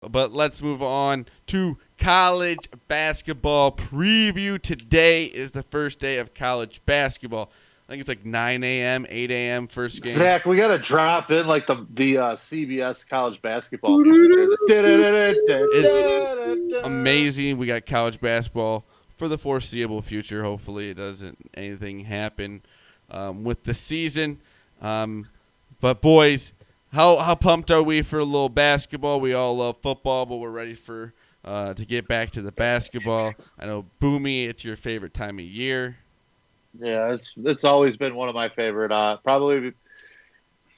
But let's move on to college basketball preview. Today is the first day of college basketball. I think it's like 9 a.m., 8 a.m. first game. Zach, we got to drop in like the CBS college basketball music there. It's amazing. We got college basketball for the foreseeable future. Hopefully, it doesn't anything happen with the season. But boys, how pumped are we for a little basketball? We all love football, but we're ready for to get back to the basketball. I know, Boomy, it's your favorite time of year. Yeah, it's always been one of my favorite. Probably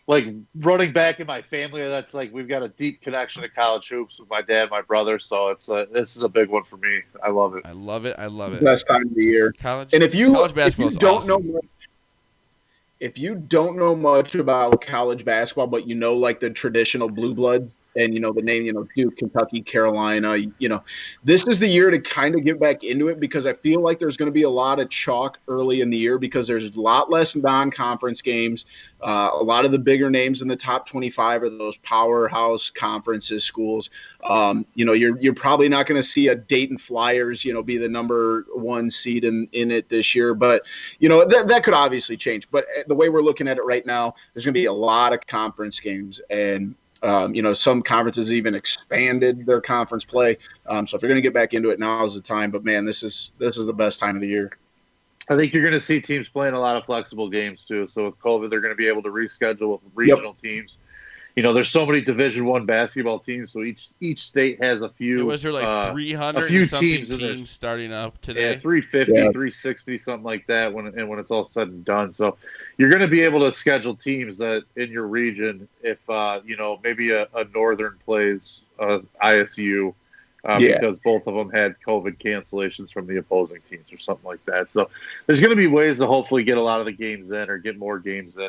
like running back in my family. That's like we've got a deep connection to college hoops with my dad, and my brother. So this is a big one for me. I love it. I love it. I love it. Best time of the year. College And college basketball is don't awesome. know if you don't know much about college basketball, but you know like the traditional blue blood and the name, Duke, Kentucky, Carolina, this is the year to kind of get back into it because I feel like there's going to be a lot of chalk early in the year because there's a lot less non-conference games. A lot of the bigger names in the top 25 are those powerhouse conferences schools. You're probably not going to see a Dayton Flyers, be the number one seed in it this year, but that could obviously change. But the way we're looking at it right now, there's going to be a lot of conference games and some conferences even expanded their conference play. So if you're going to get back into it, now is the time. But man, this is the best time of the year. I think you're going to see teams playing a lot of flexible games too. So with COVID, they're going to be able to reschedule with regional teams. There's so many Division I basketball teams, so each state has a few. Was there like 300 a few something teams starting up today? Yeah, 350, 360, something like that when it's all said and done. So you're going to be able to schedule teams that in your region if maybe a Northern plays ISU because both of them had COVID cancellations from the opposing teams or something like that. So there's going to be ways to hopefully get a lot of the games in or get more games in,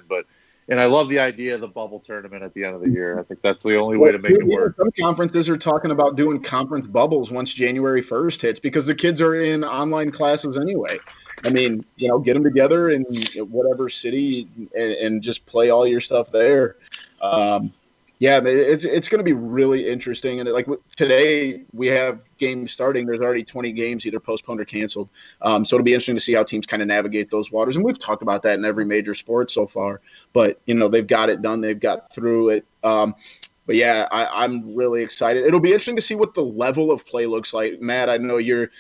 and I love the idea of the bubble tournament at the end of the year. I think that's the only way to make it work. Some conferences are talking about doing conference bubbles once January 1st hits because the kids are in online classes anyway. I mean, get them together in whatever city and just play all your stuff there. It's going to be really interesting. And like today, we have games starting. There's already 20 games either postponed or canceled. So it'll be interesting to see how teams kind of navigate those waters. And we've talked about that in every major sport so far. But, they've got it done. They've got through it. But yeah, I'm really excited. It'll be interesting to see what the level of play looks like. Matt, I know you're,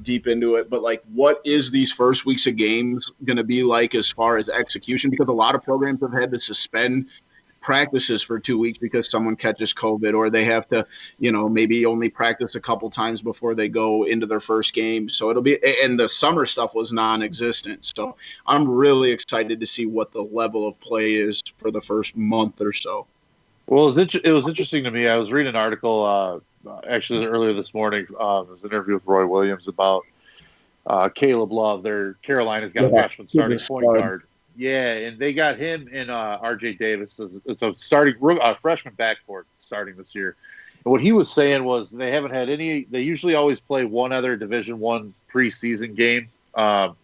deep into it, but like, what is these first weeks of games going to be like as far as execution? Because a lot of programs have had to suspend practices for 2 weeks because someone catches COVID, or they have to, maybe only practice a couple times before they go into their first game. So it'll be, and the summer stuff was non-existent. So I'm really excited to see what the level of play is for the first month or so. Well, it was interesting to me. I was reading an article actually earlier this morning. It was an interview with Roy Williams about Caleb Love. Carolina's got a freshman starting point guard. Yeah, and they got him and R.J. Davis as a starting freshman backcourt starting this year. And what he was saying was they haven't had any. They usually always play one other Division I preseason game,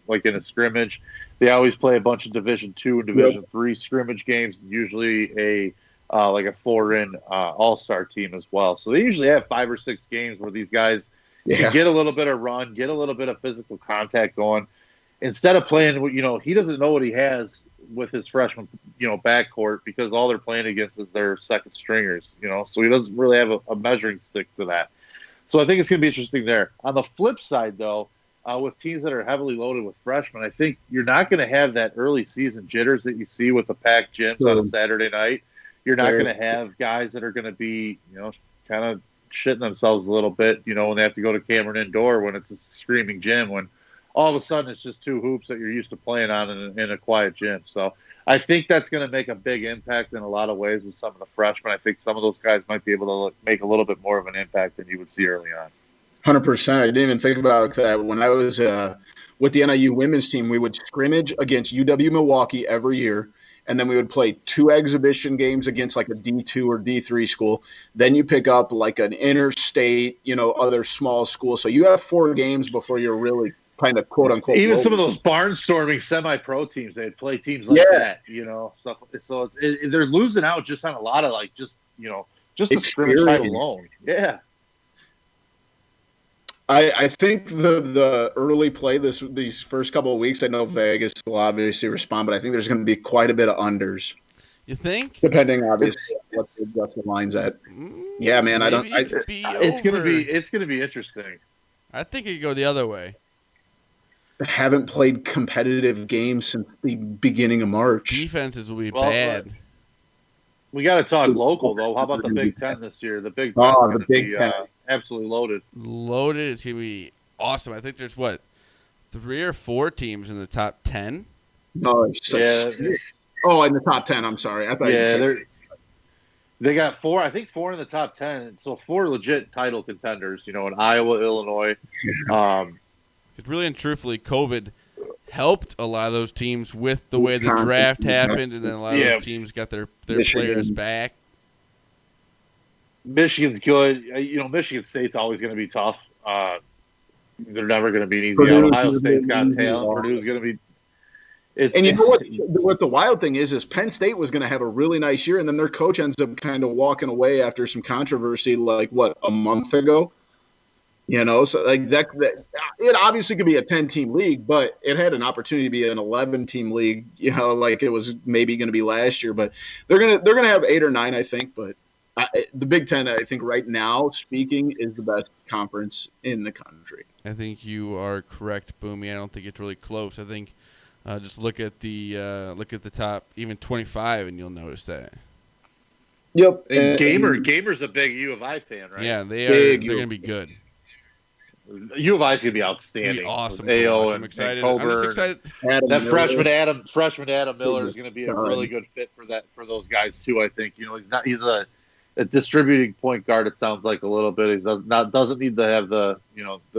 like in a scrimmage. They always play a bunch of Division II and Division III scrimmage games. Usually a 4-in all-star team as well. So they usually have 5 or 6 games where these guys can get a little bit of run, get a little bit of physical contact going. Instead of playing, he doesn't know what he has with his freshman, backcourt because all they're playing against is their second stringers, so he doesn't really have a measuring stick to that. So I think it's going to be interesting there. On the flip side, though, with teams that are heavily loaded with freshmen, I think you're not going to have that early season jitters that you see with the packed gyms on a Saturday night. You're not going to have guys that are going to be, kind of shitting themselves a little bit, when they have to go to Cameron Indoor when it's a screaming gym, when all of a sudden it's just 2 hoops that you're used to playing on in a quiet gym. So I think that's going to make a big impact in a lot of ways with some of the freshmen. I think some of those guys might be able to make a little bit more of an impact than you would see early on. 100%. I didn't even think about that. When I was with the NIU women's team, we would scrimmage against UW Milwaukee every year. And then we would play 2 exhibition games against like a D2 or D3 school. Then you pick up like an interstate, other small school. So you have 4 games before you're really kind of quote unquote. Even some of those barnstorming semi-pro teams, they'd play teams like that, So they're losing out just on a lot of Just the scrimmage time alone. Yeah. I think the early play these first couple of weeks, I know Vegas will obviously respond, but I think there's going to be quite a bit of unders. You think? Depending, obviously, on what they adjust the lines at. Yeah, man. It's gonna be interesting. I think it could go the other way. Haven't played competitive games since the beginning of March. Defenses will be bad. We got to talk local though. How about the Big Ten this year? The Big Ten is going to be absolutely loaded. Loaded. It's going to be awesome. I think there's 3 or 4 teams in the top 10. No, it's like 6. Oh, in the top 10. I'm sorry. I thought you said they got 4. I think 4 in the top 10. So 4 legit title contenders. You know, in Iowa, Illinois. Really and truthfully, COVID helped a lot of those teams with the way the draft happened, and then a lot of those teams got their players back. Michigan's good. You know, Michigan State's always going to be tough. They're never going to be an easy out. Ohio State's got talent. Purdue's going to be. And you know what the wild thing is Penn State was going to have a really nice year, and then their coach ends up kind of walking away after some controversy, like a month ago. You know, so like that it obviously could be a 10-team league, but it had an opportunity to be an 11-team league. You know, like it was maybe going to be last year, but they're gonna have 8 or 9, I think. But the Big Ten, I think, right now speaking, is the best conference in the country. I think you are correct, Boomy. I don't think it's really close. I think just look at the top, even 25, and you'll notice that. Yep. And Gamer's a big U of I fan, right? Yeah, they are. They're going to be good. U of I is going to be outstanding. Be awesome. I'm excited. I'm just excited. That freshman Adam Miller is going to be a really good fit for those guys too. I think he's a distributing point guard. It sounds like a little bit. He doesn't need to have the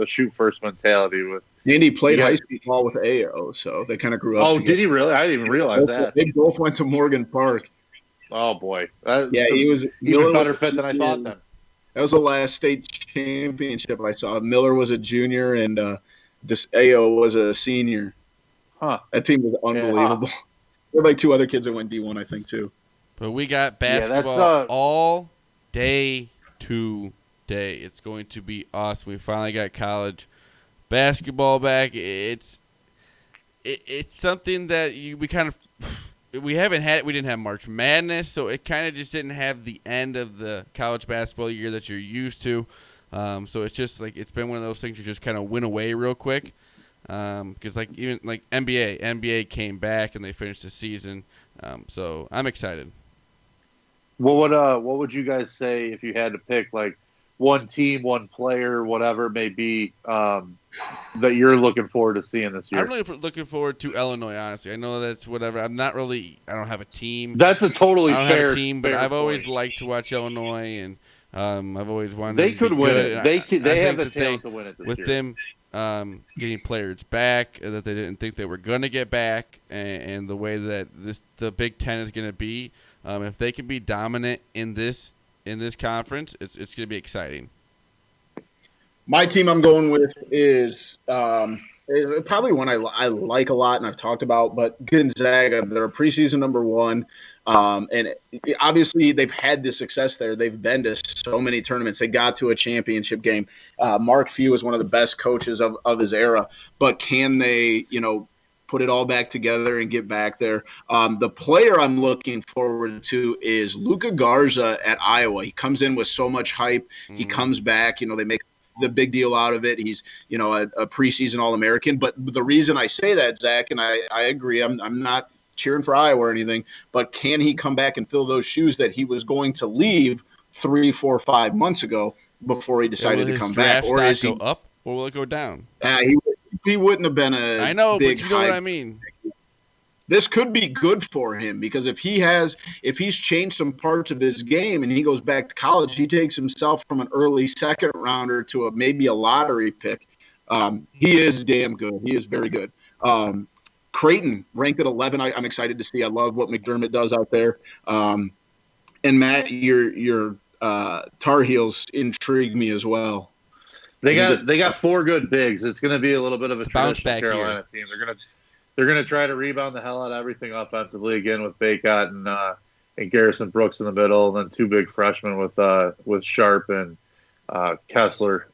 shoot first mentality with. And he played high school ball with AO, so they kind of grew up. Oh, did he really? I didn't even realize that. They both went to Morgan Park. Oh boy, he was even better fit than I thought. Then that was the last state championship I saw. Miller was a junior and AO was a senior. Huh? That team was unbelievable. There were like 2 other kids that went D1, I think, too. But we got basketball all day today. It's going to be awesome. We finally got college basketball back. It's something that we didn't have March Madness, so it kind of just didn't have the end of the college basketball year that you're used to. So it's just like it's been one of those things you just kind of went away real quick. Because even NBA came back and they finished the season. So I'm excited. What would you guys say if you had to pick like one team, one player, whatever it may be, that you're looking forward to seeing this year? I'm really looking forward to Illinois, honestly. I know that's whatever. I don't have a team. That's a totally fair. I don't have a team, but I've point. always liked to watch Illinois, and I've always wanted they to could be win good. it. They have the talent to win it this with year. With them getting players back that they didn't think they were going to get back, and the way that the Big Ten is going to be, if they can be dominant in this conference, it's going to be exciting. My team I'm going with is probably one I like a lot and I've talked about, but Gonzaga. They're preseason number 1. And obviously they've had this success there. They've been to so many tournaments. They got to a championship game. Mark Few is one of the best coaches of his era, but can they, put it all back together and get back there? The player I'm looking forward to is Luka Garza at Iowa. He comes in with so much hype. He comes back, they make the big deal out of it. He's, a preseason All-American. But the reason I say that, Zach, and I agree, I'm not cheering for Iowa or anything, but can he come back and fill those shoes that he was going to leave 3, 4, 5 months ago before he decided to come back? Or is he go up, or will it go down? He wouldn't have been I know, but you know what I mean. This could be good for him because if he's changed some parts of his game and he goes back to college, he takes himself from an early second rounder to maybe a lottery pick. He is damn good. He is very good. Creighton ranked at 11. I'm excited to see. I love what McDermott does out there. And Matt, your Tar Heels intrigue me as well. They got 4 good bigs. It's going to be a little bit of a bounce back Carolina team. They're going to try to rebound the hell out of everything offensively again with Baycott and Garrison Brooks in the middle, and then two big freshmen with Sharp and Kessler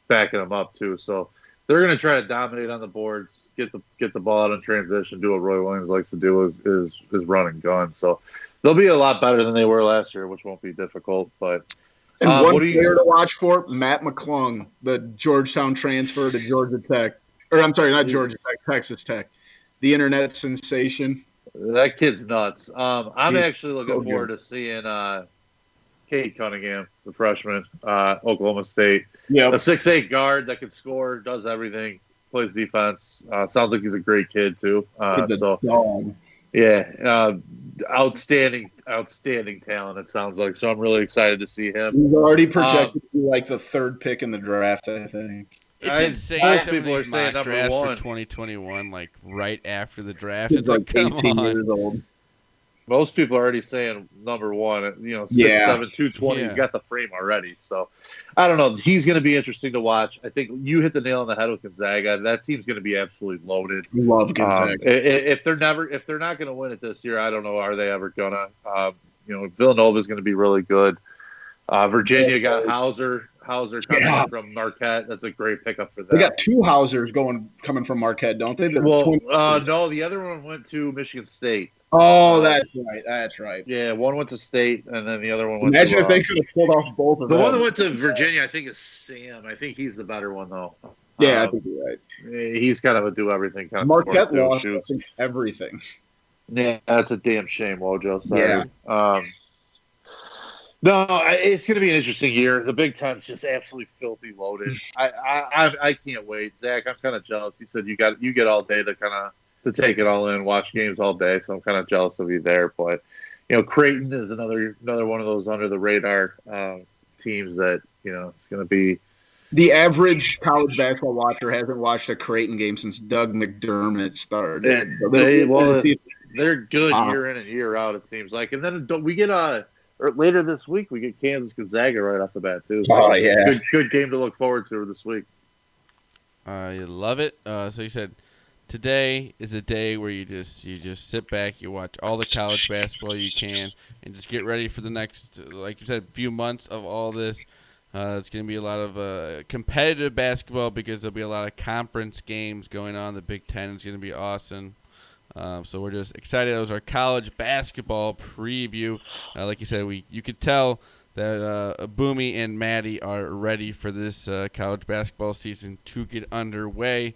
backing them up too. So they're going to try to dominate on the boards, get the ball out in transition, do what Roy Williams likes to do is run and gun. So they'll be a lot better than they were last year, which won't be difficult. But and one player to watch for, Matt McClung, the Georgetown transfer to Georgia Tech, or I'm sorry, not Georgia Tech, Texas Tech, the internet sensation. That kid's nuts. I'm actually looking forward to seeing Kate Cunningham, the freshman, Oklahoma State. Yeah, a 6'8" guard that can score, does everything, plays defense. Sounds like he's a great kid too. Outstanding talent. It sounds like. So I'm really excited to see him. He's already projected to be like the third pick in the draft, I think. It's insane. Most people are saying number one for 2021, like right after the draft. It's like 18 years old. Most people are already saying number one. 6'7", 220. He's got the frame already. So I don't know. He's going to be interesting to watch. I think you hit the nail on the head with Gonzaga. That team's going to be absolutely loaded. Love Gonzaga. If they're not going to win it this year, I don't know. Are they ever gonna? Villanova is going to be really good. Virginia got Hauser coming from Marquette. That's a great pickup for them. They got two Hausers coming from Marquette, don't they? No, the other one went to Michigan State. Oh, that's right. Yeah, one went to State, and then the other one went Imagine to... if they could have pulled off both of them. The one that went to Virginia, I think, is Sam. I think he's the better one, though. Yeah, I think you're right. He's kind of a do-everything kind of Marquette lost everything. Yeah, that's a damn shame, Wojo. Sorry. Yeah. No, it's going to be an interesting year. The Big Ten's just absolutely filthy loaded. I can't wait. Zach, I'm kind of jealous. You said you get all day to take it all in, watch games all day. So I'm kind of jealous of you there. But Creighton is another one of those under the radar teams that it's going to be. The average college basketball watcher hasn't watched a Creighton game since Doug McDermott started. They're good year in and year out. It seems like, and then we get later this week we get Kansas Gonzaga right off the bat too. So good game to look forward to this week. I love it. So you said today is a day where you just sit back, you watch all the college basketball you can, and just get ready for the next, like you said, few months of all this. It's going to be a lot of competitive basketball because there'll be a lot of conference games going on. The Big Ten is going to be awesome. So we're just excited. That was our college basketball preview. Like you said, you could tell that Boomy and Maddie are ready for this college basketball season to get underway.